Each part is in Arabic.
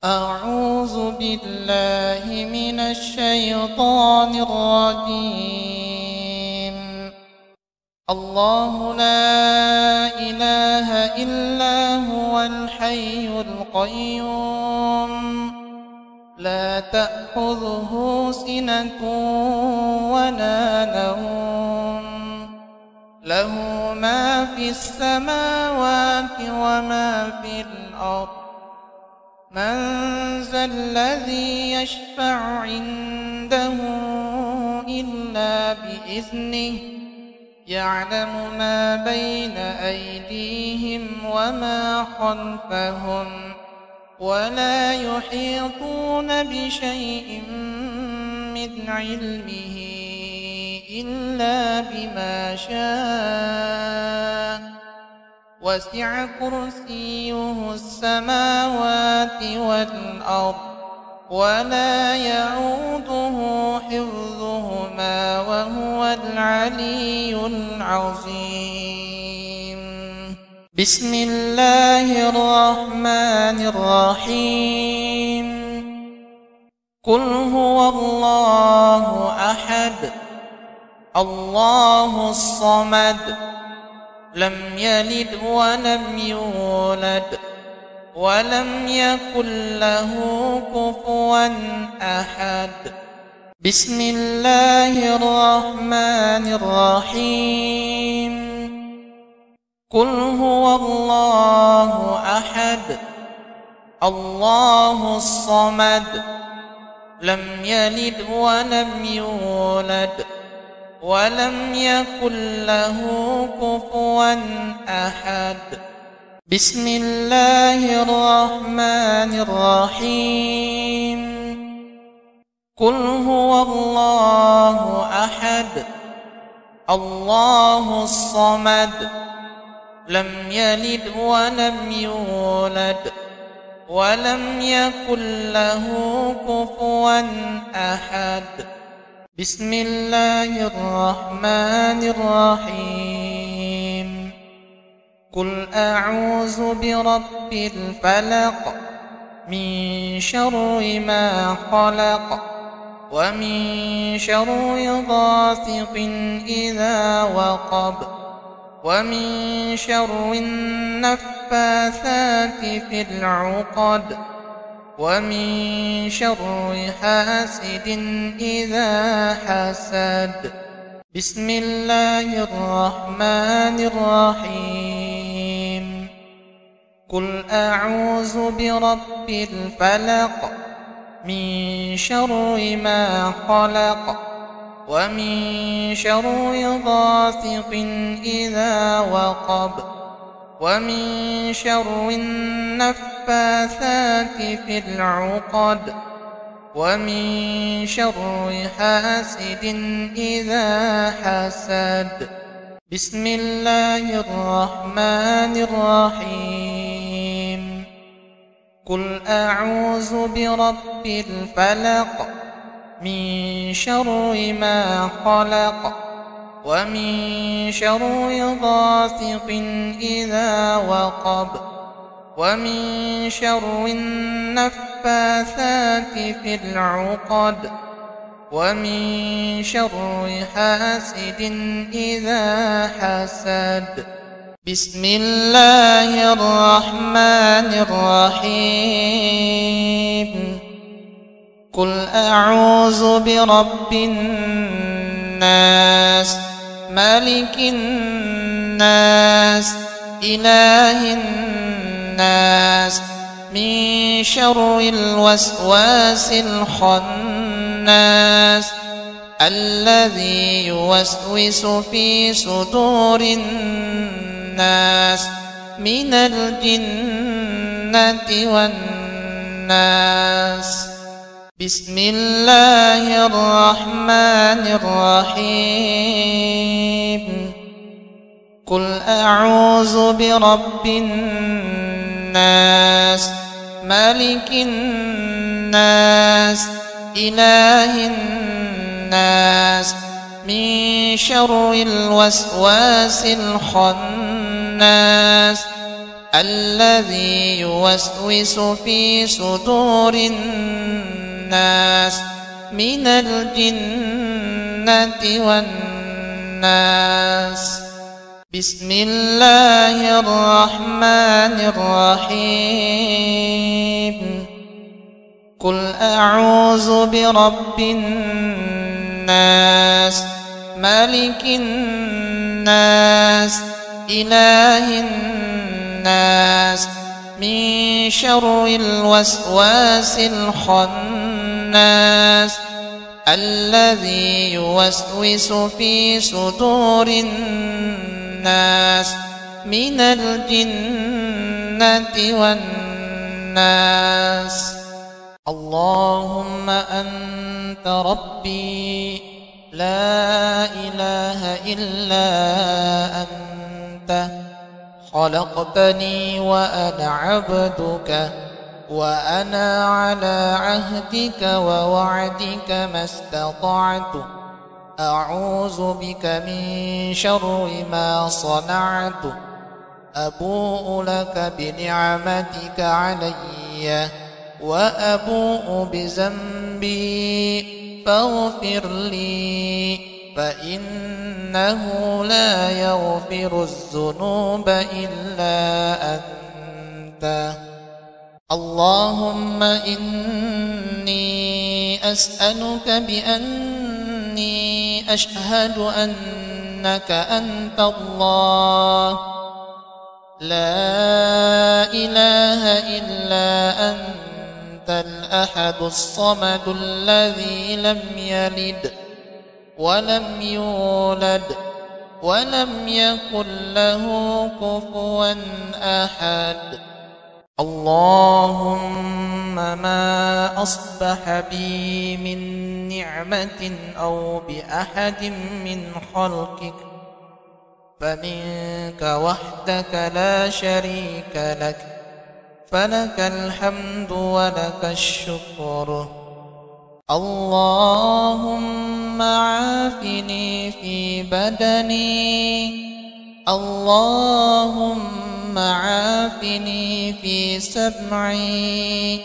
أعوذ بالله من الشيطان الرجيم. الله لا إله إلا هو الحي القيوم لا تأخذه سنة ولا نوم له ما في السماوات وما في الأرض من ذا الذي يشفع عنده إلا بإذنه يعلم ما بين أيديهم وما خلفهم ولا يحيطون بشيء من علمه إلا بما شاء وسع كرسيه السماوات والأرض ولا يعوده حفظهما وهو العلي العظيم. بسم الله الرحمن الرحيم. قل هو الله أحد الله الصمد لم يلد ولم يولد ولم يكن له كفوا أحد. بسم الله الرحمن الرحيم. قل هو الله أحد الله الصمد لم يلد ولم يولد ولم يكن له كفوا أحد. بسم الله الرحمن الرحيم. قل هو الله أحد الله الصمد لم يلد ولم يولد ولم يكن له كفوا أحد. بسم الله الرحمن الرحيم. قل أعوذ برب الفلق من شر ما خلق ومن شر غاسق إذا وقب ومن شر النفاثات في العقد ومن شر حاسد إذا حسد. بسم الله الرحمن الرحيم. قل أعوذ برب الفلق من شر ما خلق ومن شر غاسق إذا وقب ومن شر النفاثات في العقد ومن شر حاسد إذا حسد. بسم الله الرحمن الرحيم. قل أعوذ برب الفلق من شر ما خلق ومن شر غاسق إذا وقب ومن شر النفاثات في العقد ومن شر حاسد إذا حسد. بسم الله الرحمن الرحيم. قل أعوذ برب الناس ملك الناس إله الناس من شر الوسواس الخناس الذي يوسوس في صدور الناس من الجنة والناس. بسم الله الرحمن الرحيم. قل أعوذ برب الناس ملك الناس إله الناس من شر الوسواس الخناس الذي يوسوس في صدور الناس من الجنة والناس. بسم الله الرحمن الرحيم. قل أعوذ برب الناس ملك الناس إله الناس من شر الوسواس الخناس الذي يوسوس في صدور الناس من الجنة والناس. اللهم أنت ربي لا إله إلا أنت خلقتني وأنا عبدك وأنا على عهدك ووعدك ما استطعت أعوذ بك من شر ما صنعت أبوء لك بنعمتك علي وأبوء بذنبي فاغفر لي فإنه لا يغفر الذنوب إلا أنت. اللهم إني أسألك بأني أشهد أنك أنت الله لا إله إلا أنت الأحد الصمد الذي لم يلد ولم يولد ولم يكن له كفوا أحد. اللهم ما أصبح بي من نعمة أو بأحد من خلقك فمنك وحدك لا شريك لك فلك الحمد ولك الشكر. اللهم عافني في بدني اللهم عافني في سمعي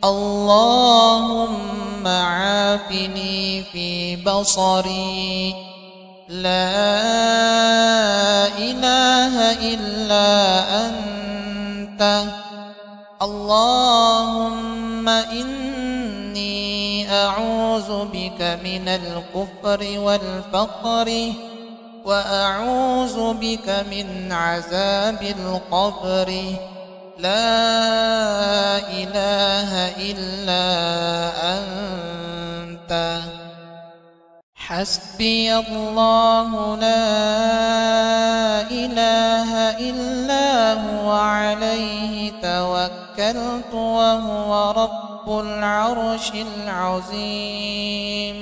اللهم عافني في بصري لا إله إلا أنت. اللهم إني أعوذ بك من الكفر والفقر وأعوذ بك من عذاب القبر لا إله إلا أنت. حسبي الله لا إله إلا هو عليه توكلت وهو رب العرش العظيم.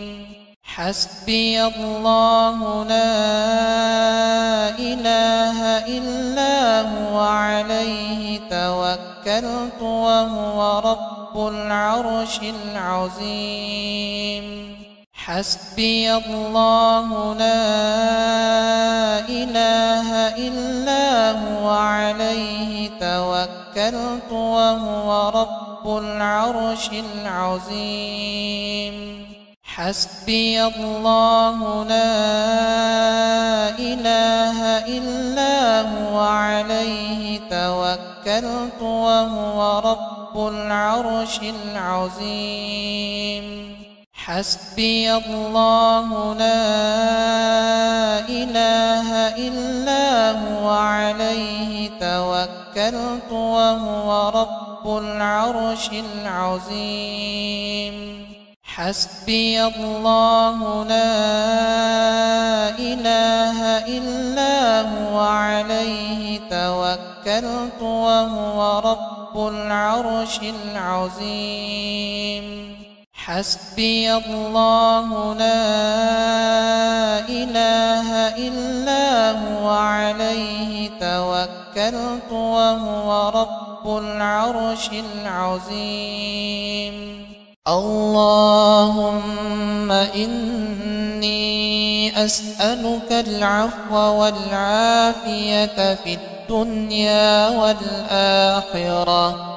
حسبي الله لا إله إلا هو عليه توكلت وهو رب العرش العظيم. حسبي الله لا إله إلا هو عليه توكلت وهو رب العرش العظيم. حسبي الله لا إله إلا هو عليه توكلت وهو رب العرش العظيم. حسبي الله لا إله إلا هو عليه توكلت وهو رب العرش العظيم. حسبي الله لا إله إلا هو عليه توكلت وهو رب العرش العظيم. حسبي الله لا إله إلا هو عليه توكلت وهو رب العرش العظيم. اللهم إني أسألك العفو والعافية في الدنيا والآخرة.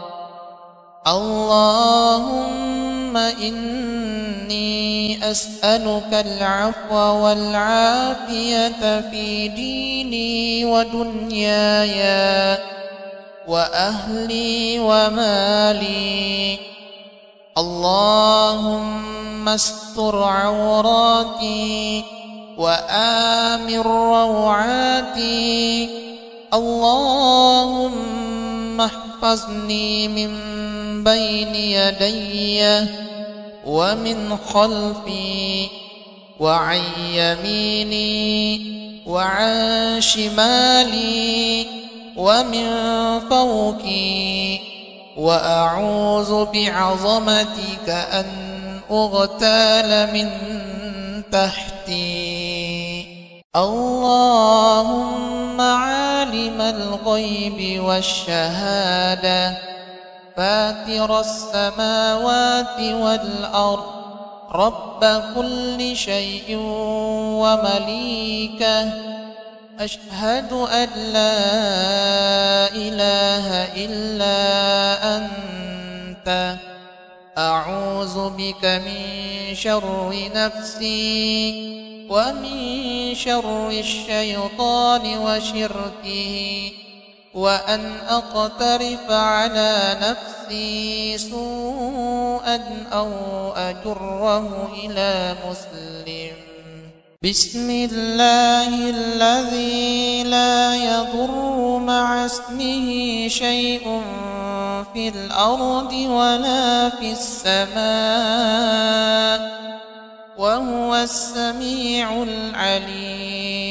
اللهم إني أسألك العفو والعافية في ديني ودنياي وأهلي ومالي. اللهم استر عوراتي وآمن روعاتي. اللهم احفظني من بين يدي ومن خلفي وعن يميني وعن شمالي ومن فوقي. وأعوذ بعظمتك أن أغتال من تحتي. اللهم عالم الغيب والشهادة فاطر السماوات والأرض رب كل شيء ومليكه، أشهد أن لا إله إلا أنت، أعوذ بك من شر نفسي ومن شر الشيطان وشركه، وأن أقترف على نفسي سوءا أو أجره إلى مسلم. بسم الله الذي لا يضر مع اسمه شيء في الأرض ولا في السماء وهو السميع العليم.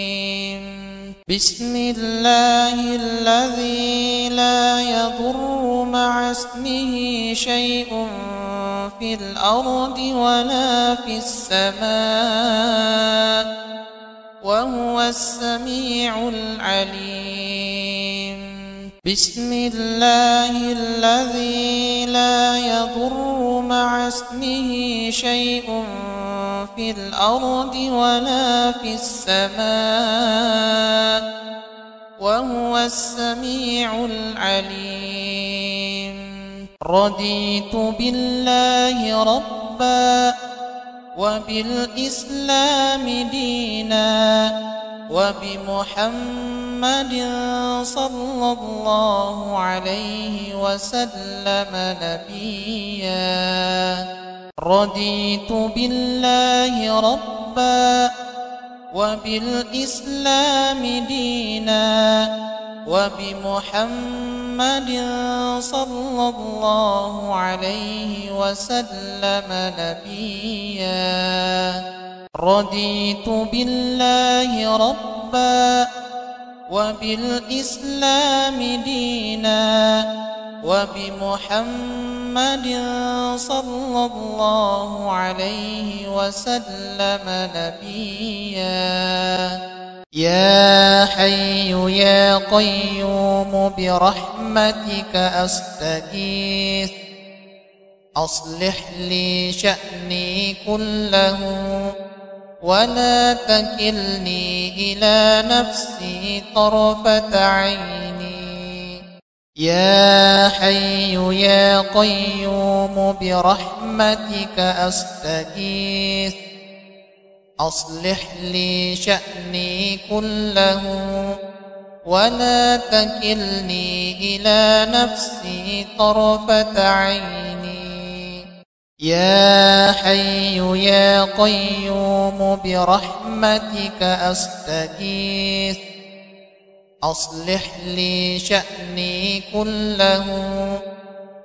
بسم الله الذي لا يضر مع اسمه شيء في الأرض ولا في السماء وهو السميع العليم. بسم الله الذي لا يضر مع اسمه شيء في الأرض ولا في السماء وهو السميع العليم. رضيت بالله ربا وبالإسلام دينا وبمحمد صلى الله عليه وسلم نبيا. رضيت بالله ربا وبالإسلام دينا وبمحمد صلى الله عليه وسلم نبيا. رضيت بالله ربا وبالإسلام دينا وبمحمد صلى الله عليه وسلم نبيا. يا حي يا قيوم برحمتك أستغيث، أصلح لي شأني كله ولا تكلني إلى نفسي طرفة عيني. يا حي يا قيوم برحمتك أستغيث، أصلح لي شأني كله ولا تكلني إلى نفسي طرفة عيني. يا حي يا قيوم برحمتك أستغيث، أصلح لي شأني كله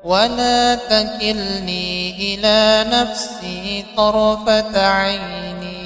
ولا تكلني إلى نفسي طرفة عيني.